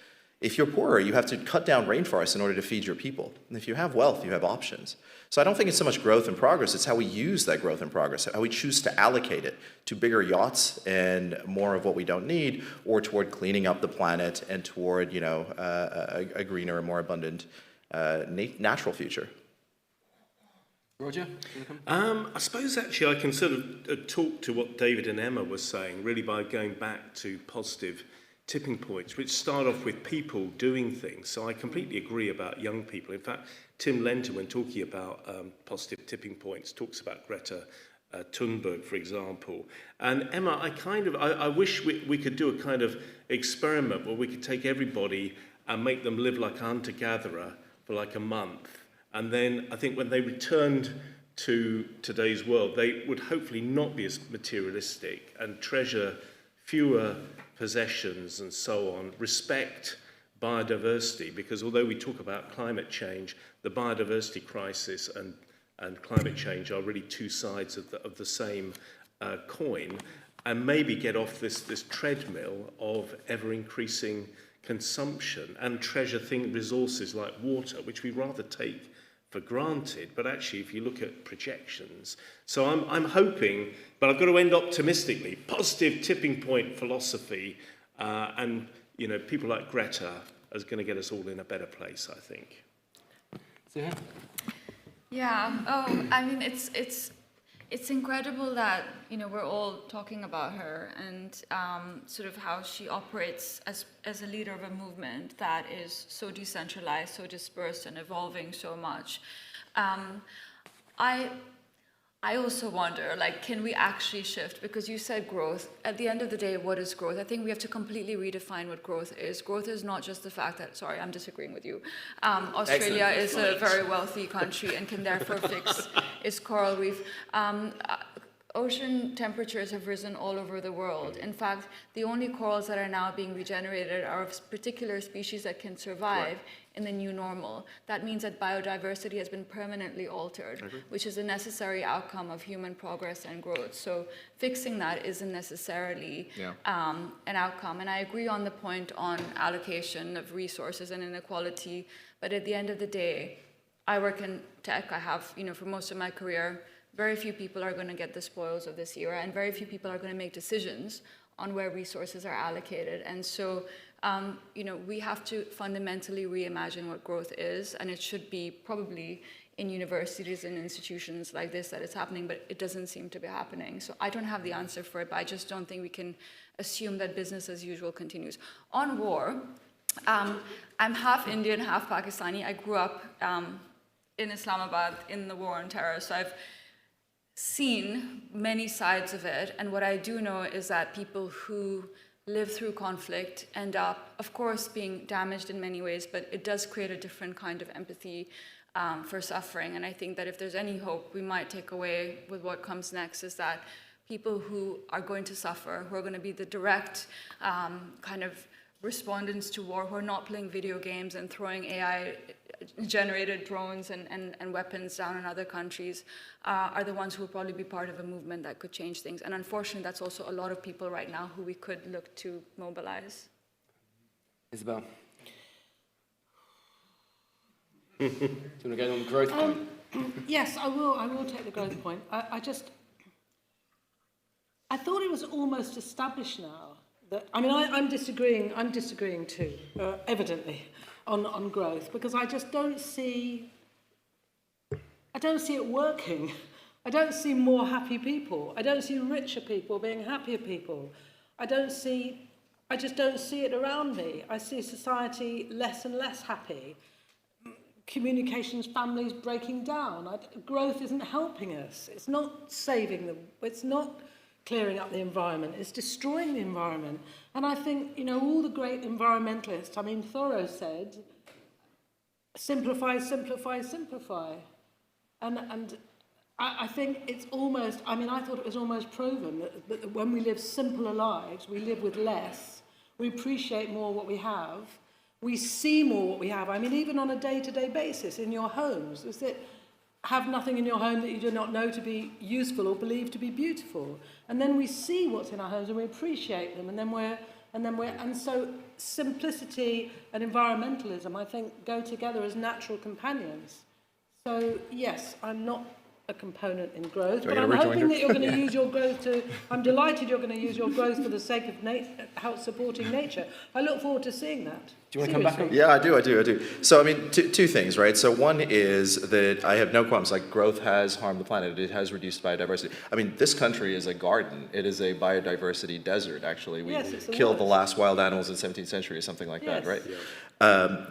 If you're poorer, you have to cut down rainforests in order to feed your people. And if you have wealth, you have options. So I don't think it's so much growth and progress, it's how we use that growth and progress, how we choose to allocate it to bigger yachts and more of what we don't need, or toward cleaning up the planet and toward, a greener and more abundant natural future. Roger? I suppose actually I can sort of talk to what David and Emma were saying, really by going back to positive tipping points, which start off with people doing things. So I completely agree about young people. In fact, Tim Lenter, when talking about positive tipping points, talks about Greta Thunberg, for example. And Emma, I wish we could do a kind of experiment where we could take everybody and make them live like a hunter-gatherer for like a month. And then I think when they returned to today's world, they would hopefully not be as materialistic and treasure fewer possessions and so on, respect biodiversity, because although we talk about climate change, the biodiversity crisis and climate change are really two sides of the same coin, and maybe get off this treadmill of ever-increasing consumption and treasure resources like water, which we rather take for granted, but actually if you look at projections. So I'm hoping, but I've got to end optimistically, positive tipping point philosophy, and people like Greta is going to get us all in a better place, I think. Suhair? Yeah, it's incredible that we're all talking about her and sort of how she operates as a leader of a movement that is so decentralized, so dispersed, and evolving so much. I also wonder, can we actually shift? Because you said growth. At the end of the day, what is growth? I think we have to completely redefine what growth is. Growth is not just the fact that, sorry, I'm disagreeing with you. Australia is a very wealthy country and can therefore fix its coral reef. Ocean temperatures have risen all over the world. In fact, the only corals that are now being regenerated are of particular species that can survive in the new normal. That means that biodiversity has been permanently altered, which is a necessary outcome of human progress and growth. So fixing that isn't necessarily an outcome. And I agree on the point on allocation of resources and inequality. But at the end of the day, I work in tech. I have, for most of my career, very few people are going to get the spoils of this era, and very few people are going to make decisions on where resources are allocated. And so, we have to fundamentally reimagine what growth is, and it should be probably in universities and institutions like this that it's happening, but it doesn't seem to be happening. So I don't have the answer for it, but I just don't think we can assume that business as usual continues. On war, I'm half Indian, half Pakistani. I grew up in Islamabad in the war on terror, so I've seen many sides of it, and what I do know is that people who live through conflict end up, of course, being damaged in many ways, but it does create a different kind of empathy for suffering. And I think that if there's any hope we might take away with what comes next is that people who are going to suffer, who are going to be the direct kind of respondents to war who are not playing video games and throwing AI-generated drones and weapons down in other countries are the ones who will probably be part of a movement that could change things. And unfortunately, that's also a lot of people right now who we could look to mobilize. Isabel. Do you want to go on the growth point? Yes, I will take the growth point. I thought it was almost established now that, I mean, I'm disagreeing too, evidently, on growth, because I just don't see it working. I don't see more happy people. I don't see richer people being happier people. I just don't see it around me. I see society less and less happy. Communications, families breaking down. Growth isn't helping us. It's not saving them. It's not clearing up the environment. It's destroying the environment. And I think, you know, all the great environmentalists, I mean, Thoreau said, simplify, simplify, simplify. And I think it's almost, I mean, I thought it was almost proven that when we live simpler lives, we live with less, we appreciate more what we have, we see more what we have. I mean, even on a day-to-day basis in your homes, is it have nothing in your home that you do not know to be useful or believe to be beautiful. And then we see what's in our homes and we appreciate them, and so simplicity and environmentalism, I think, go together as natural companions. So yes, I'm not a component in growth, but I'm hoping that you're going to use your growth to, I'm delighted you're going to use your growth for the sake of supporting nature. I look forward to seeing that. Do you want to come back on? Yeah, I do. So, I mean, two things, right? So one is that I have no qualms, like growth has harmed the planet. It has reduced biodiversity. I mean, this country is a garden. It is a biodiversity desert, actually. We killed the last wild animals in the 17th century or something like that, right? Yeah.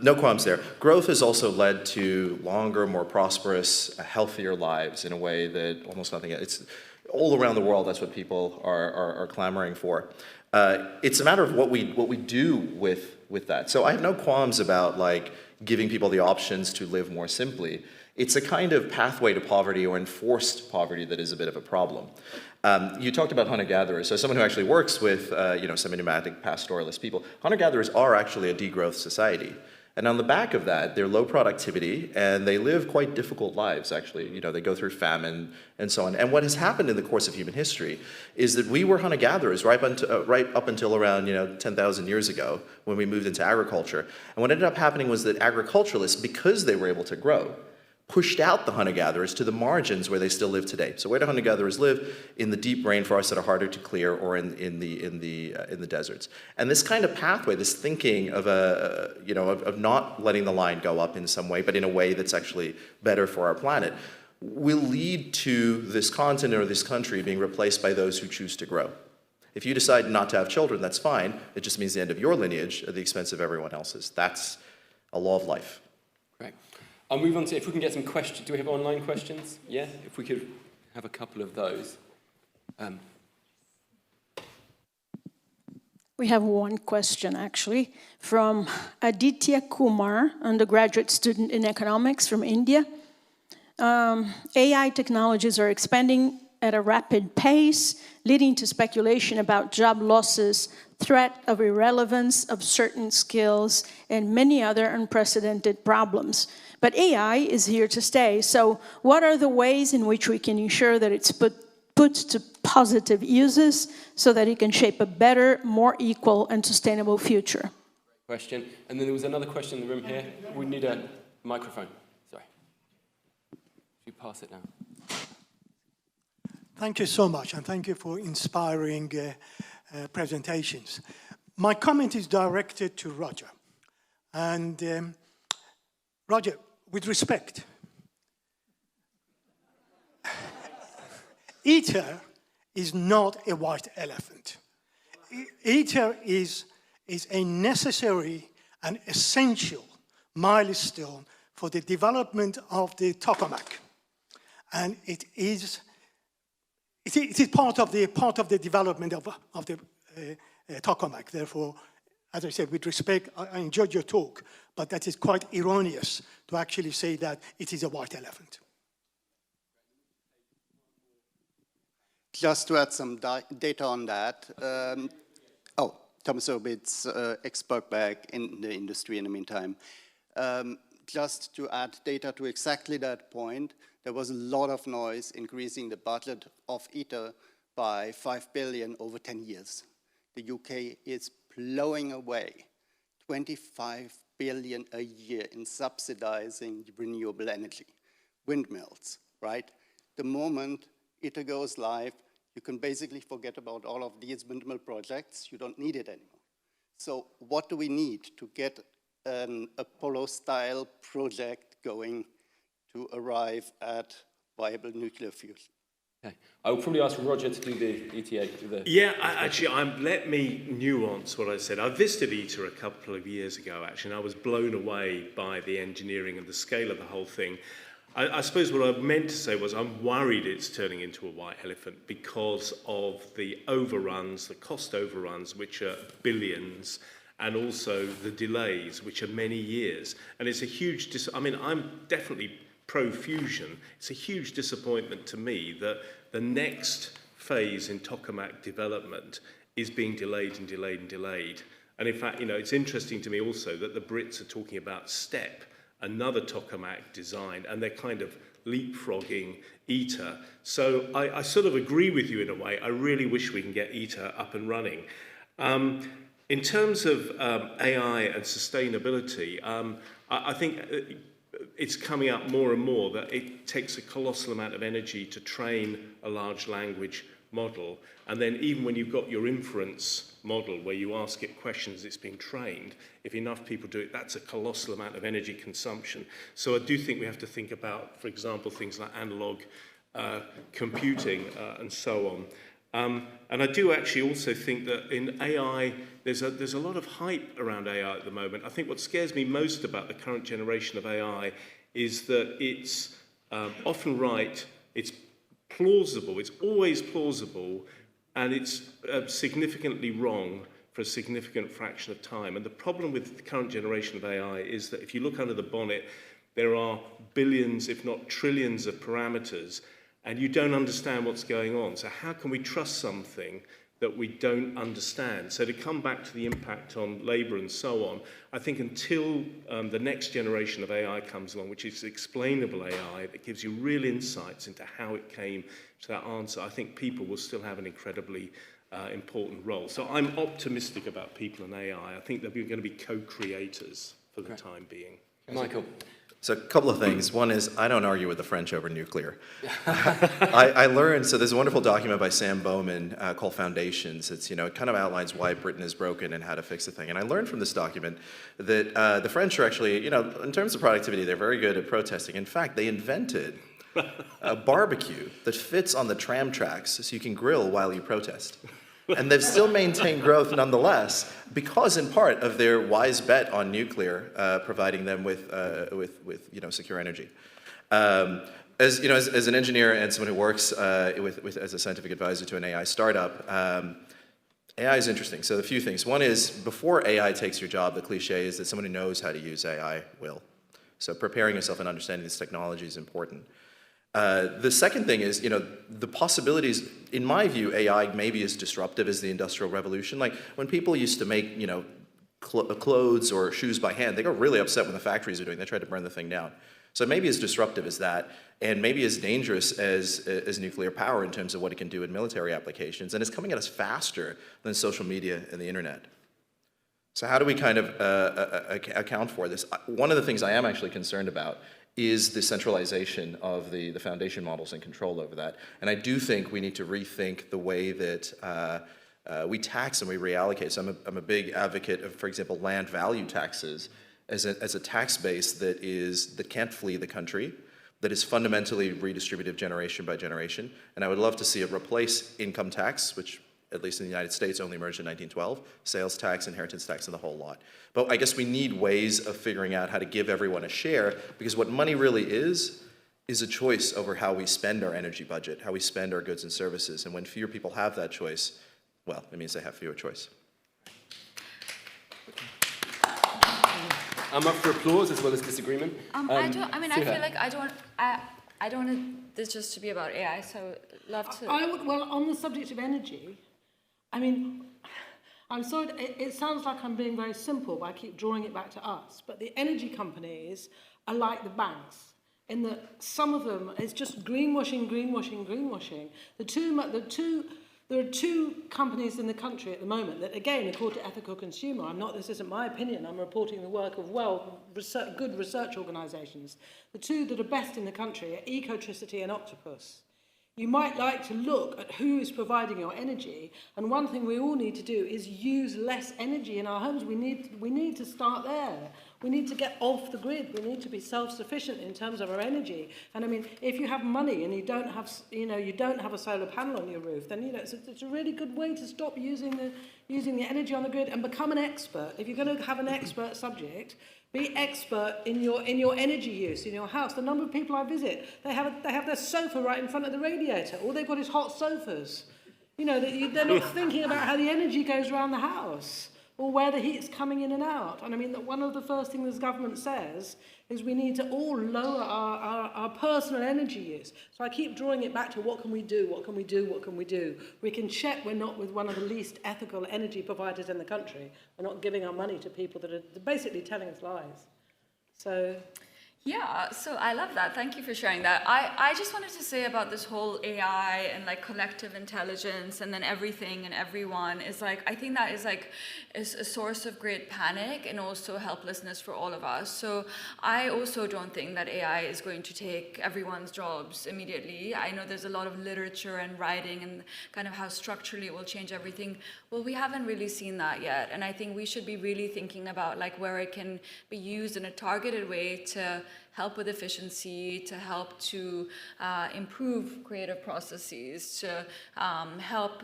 No qualms there. Growth has also led to longer, more prosperous, healthier lives in a way that almost nothing else. It's all around the world, that's what people are clamoring for. It's a matter of what we do with that. So I have no qualms about like giving people the options to live more simply. It's a kind of pathway to poverty or enforced poverty that is a bit of a problem. You talked about hunter-gatherers. So someone who actually works with semi-nomadic pastoralist people, hunter-gatherers are actually a degrowth society. And on the back of that, they're low productivity and they live quite difficult lives, actually. You know, they go through famine and so on. And what has happened in the course of human history is that we were hunter-gatherers right up until around 10,000 years ago when we moved into agriculture. And what ended up happening was that agriculturalists, because they were able to grow, pushed out the hunter-gatherers to the margins where they still live today. So where do hunter-gatherers live? In the deep rainforests that are harder to clear, or in the deserts. And this kind of pathway, this thinking of of not letting the line go up in some way, but in a way that's actually better for our planet, will lead to this continent or this country being replaced by those who choose to grow. If you decide not to have children, that's fine. It just means the end of your lineage at the expense of everyone else's. That's a law of life. Great. I'll move on to, if we can get some questions. Do we have online questions? Yeah, if we could have a couple of those. We have one question, actually, from Aditya Kumar, undergraduate student in economics from India. AI technologies are expanding at a rapid pace, leading to speculation about job losses, threat of irrelevance of certain skills, and many other unprecedented problems. But AI is here to stay. So what are the ways in which we can ensure that it's put to positive uses so that it can shape a better, more equal, and sustainable future? Question. And then there was another question in the room here. We need a microphone. Sorry. If you pass it now. Thank you so much, and thank you for inspiring presentations. My comment is directed to Roger. And Roger, with respect, ITER is not a white elephant. ITER is a necessary and essential milestone for the development of the tokamak. And it is part of the development of the tokamak. Therefore, as I said, with respect, I enjoyed your talk, but that is quite erroneous to actually say that it is a white elephant. Just to add some data on that. Thomas Orbitz, expert back in the industry in the meantime. Just to add data to exactly that point, there was a lot of noise increasing the budget of ITER by 5 billion over 10 years. The UK is blowing away 25 billion a year in subsidizing renewable energy, windmills, right? The moment ITER goes live, you can basically forget about all of these windmill projects. You don't need it anymore. So what do we need to get an Apollo-style project going to arrive at viable nuclear fusion? Okay. I will probably ask Roger to do the ETA. Yeah, let me nuance what I said. I visited ITER a couple of years ago, actually, and I was blown away by the engineering and the scale of the whole thing. I suppose what I meant to say was I'm worried it's turning into a white elephant because of the overruns, the cost overruns, which are billions, and also the delays, which are many years. And it's a huge, I'm definitely pro-fusion. It's a huge disappointment to me that the next phase in tokamak development is being delayed and delayed and delayed. And in fact, it's interesting to me also that the Brits are talking about STEP, another tokamak design, and they're kind of leapfrogging ITER. So I sort of agree with you in a way. I really wish we can get ITER up and running. In terms of AI and sustainability, I think it's coming up more and more that it takes a colossal amount of energy to train a large language model. And then even when you've got your inference model where you ask it questions, it's being trained, if enough people do it, that's a colossal amount of energy consumption. So I do think we have to think about, for example, things like analog computing and so on. And I do actually also think that in AI, there's a lot of hype around AI at the moment. I think what scares me most about the current generation of AI is that it's often right, it's plausible, it's always plausible, and it's significantly wrong for a significant fraction of time. And the problem with the current generation of AI is that if you look under the bonnet, there are billions, if not trillions of parameters, and you don't understand what's going on. So how can we trust something that we don't understand? So to come back to the impact on labour and so on, I think until the next generation of AI comes along, which is explainable AI, that gives you real insights into how it came to that answer, I think people will still have an incredibly important role. So I'm optimistic about people and AI. I think they're going to be co-creators for the time being. Michael. So a couple of things. One is, I don't argue with the French over nuclear. I learned, so there's a wonderful document by Sam Bowman called Foundations. It's, it kind of outlines why Britain is broken and how to fix the thing. And I learned from this document that the French are actually, in terms of productivity, they're very good at protesting. In fact, they invented a barbecue that fits on the tram tracks so you can grill while you protest. And they've still maintained growth nonetheless, because in part of their wise bet on nuclear, providing them with secure energy. As an engineer and someone who works as a scientific advisor to an AI startup, AI is interesting. So a few things. One is, before AI takes your job, the cliche is that someone who knows how to use AI will. So preparing yourself and understanding this technology is important. The second thing is, the possibilities, in my view, AI may be as disruptive as the Industrial Revolution. Like, when people used to make, clothes or shoes by hand, they got really upset when the factories were doing it. They tried to burn the thing down. So it may be as disruptive as that, and maybe as dangerous as nuclear power in terms of what it can do in military applications, and it's coming at us faster than social media and the internet. So how do we kind of account for this? One of the things I am actually concerned about is the centralization of the foundation models and control over that. And I do think we need to rethink the way that we tax and we reallocate. So I'm a big advocate of, for example, land value taxes as a tax base that can't flee the country, that is fundamentally redistributive generation by generation. And I would love to see it replace income tax, which at least in the United States only emerged in 1912, sales tax, inheritance tax, and the whole lot. But I guess we need ways of figuring out how to give everyone a share, because what money really is a choice over how we spend our energy budget, how we spend our goods and services. And when fewer people have that choice, well, it means they have fewer choice. I'm up for applause as well as disagreement. I feel like I don't want this just to be about AI, so I would love to. Well, on the subject of energy, I'm sorry, it sounds like I'm being very simple, but I keep drawing it back to us. But the energy companies are like the banks, in that some of them is just greenwashing. There are two companies in the country at the moment that, again, are called to ethical consumer. This isn't my opinion, I'm reporting the work of good research organisations. The two that are best in the country are Ecotricity and Octopus. You might like to look at who is providing your energy, and one thing we all need to do is use less energy in our homes. We need to start there. We need to get off the grid. We need to be self-sufficient in terms of our energy. And I mean, if you have money and you don't have a solar panel on your roof, then it's a really good way to stop using the energy on the grid and become an expert. If you're going to have an expert subject, be expert in your energy use in your house. The number of people I visit, they have their sofa right in front of the radiator. All they've got is hot sofas. They're not thinking about how the energy goes around the house or where the heat's coming in and out. And I mean, that one of the first things the government says is we need to all lower our personal energy use. So I keep drawing it back to what can we do? We can check we're not with one of the least ethical energy providers in the country. We're not giving our money to people that are basically telling us lies. So... Yeah, so I love that. Thank you for sharing that. I just wanted to say about this whole AI and like collective intelligence and then everything and everyone is like, I think that is a source of great panic and also helplessness for all of us. So I also don't think that AI is going to take everyone's jobs immediately. I know there's a lot of literature and writing and kind of how structurally it will change everything. Well, we haven't really seen that yet. And I think we should be really thinking about like where it can be used in a targeted way to help with efficiency, to help to improve creative processes, to help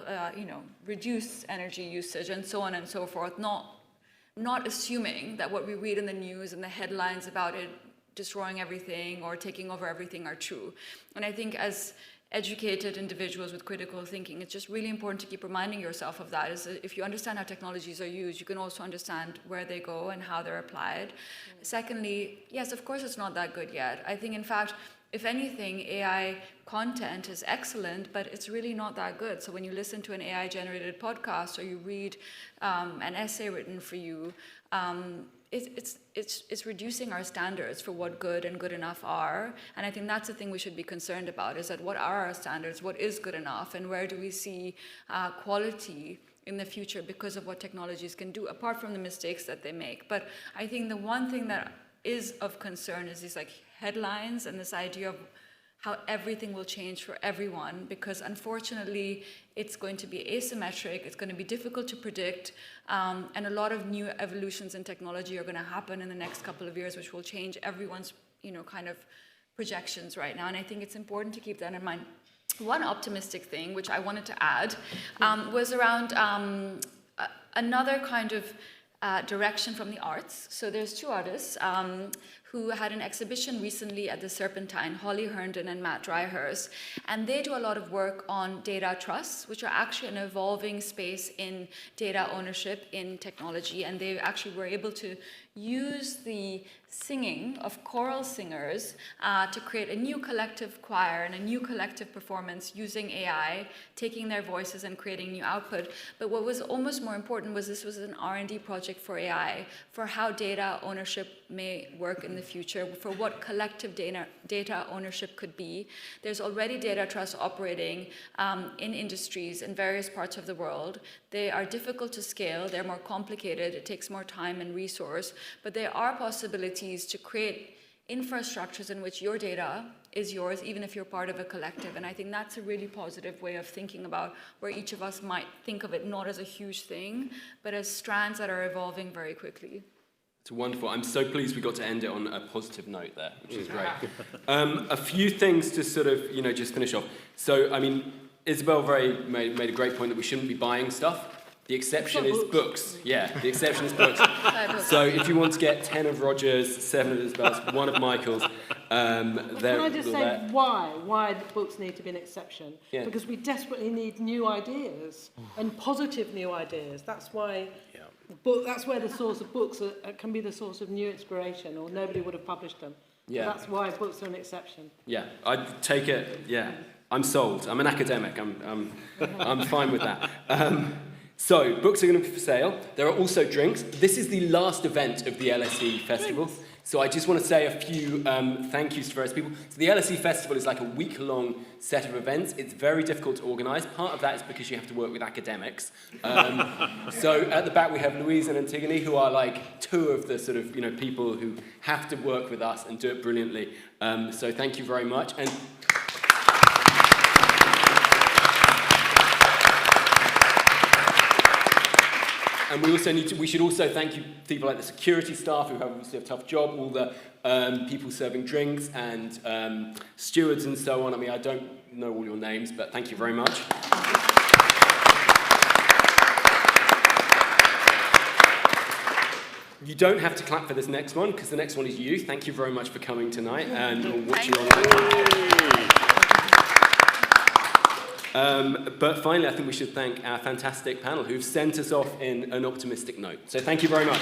reduce energy usage and so on and so forth, not assuming that what we read in the news and the headlines about it destroying everything or taking over everything are true. And I think as educated individuals with critical thinking, it's just really important to keep reminding yourself of that. Is that if you understand how technologies are used, you can also understand where they go and how they're applied. Secondly, yes, of course it's not that good yet. I think, in fact, if anything, AI content is excellent, but it's really not that good. So when you listen to an AI-generated podcast or you read an essay written for you, it's reducing our standards for what good and good enough are. And I think that's the thing we should be concerned about, is that what are our standards, what is good enough, and where do we see quality in the future because of what technologies can do, apart from the mistakes that they make. But I think the one thing that is of concern is these like headlines and this idea of how everything will change for everyone, because unfortunately it's going to be asymmetric, it's going to be difficult to predict, and a lot of new evolutions in technology are going to happen in the next couple of years, which will change everyone's kind of projections right now. And I think it's important to keep that in mind. One optimistic thing, which I wanted to add, was around another kind of direction from the arts. So there's two artists who had an exhibition recently at the Serpentine, Holly Herndon and Matt Dryhurst, and they do a lot of work on data trusts, which are actually an evolving space in data ownership in technology, and they actually were able to use the singing of choral singers to create a new collective choir and a new collective performance using AI, taking their voices and creating new output. But what was almost more important was this was an R&D project for AI, for how data ownership may work in the future, for what collective data ownership could be. There's already data trusts operating in industries in various parts of the world. They are difficult to scale, they're more complicated, it takes more time and resource, but there are possibilities to create infrastructures in which your data is yours, even if you're part of a collective. And I think that's a really positive way of thinking about where each of us might think of it not as a huge thing, but as strands that are evolving very quickly. It's wonderful. I'm so pleased we got to end it on a positive note there, which is great. A few things to sort of, just finish off. So, I mean, Isabel made a great point that we shouldn't be buying stuff. The exception is books. Yeah, the exception is books. So if you want to get 10 of Roger's, 7 of Isabel's, 1 of Michael's, Can I just say why books need to be an exception? Yeah. Because we desperately need new ideas and positive new ideas. That's why that's where the source of books can be the source of new inspiration, or nobody would have published them. Yeah. So that's why books are an exception. Yeah, I'd take it. Yeah, I'm sold. I'm an academic. I'm fine with that. So, books are going to be for sale. There are also drinks. This is the last event of the LSE Festival. So I just want to say a few thank yous to various people. So the LSE Festival is like a week-long set of events. It's very difficult to organise. Part of that is because you have to work with academics. So at the back we have Louise and Antigone, who are like two of the sort of people who have to work with us and do it brilliantly. So thank you very much. And we should also thank people like the security staff who have obviously a tough job, all the people serving drinks and stewards and so on. I mean, I don't know all your names, but thank you very much. You don't have to clap for this next one, because the next one is you. Thank you very much for coming tonight and watching online. But finally, I think we should thank our fantastic panel who've sent us off in an optimistic note. So thank you very much.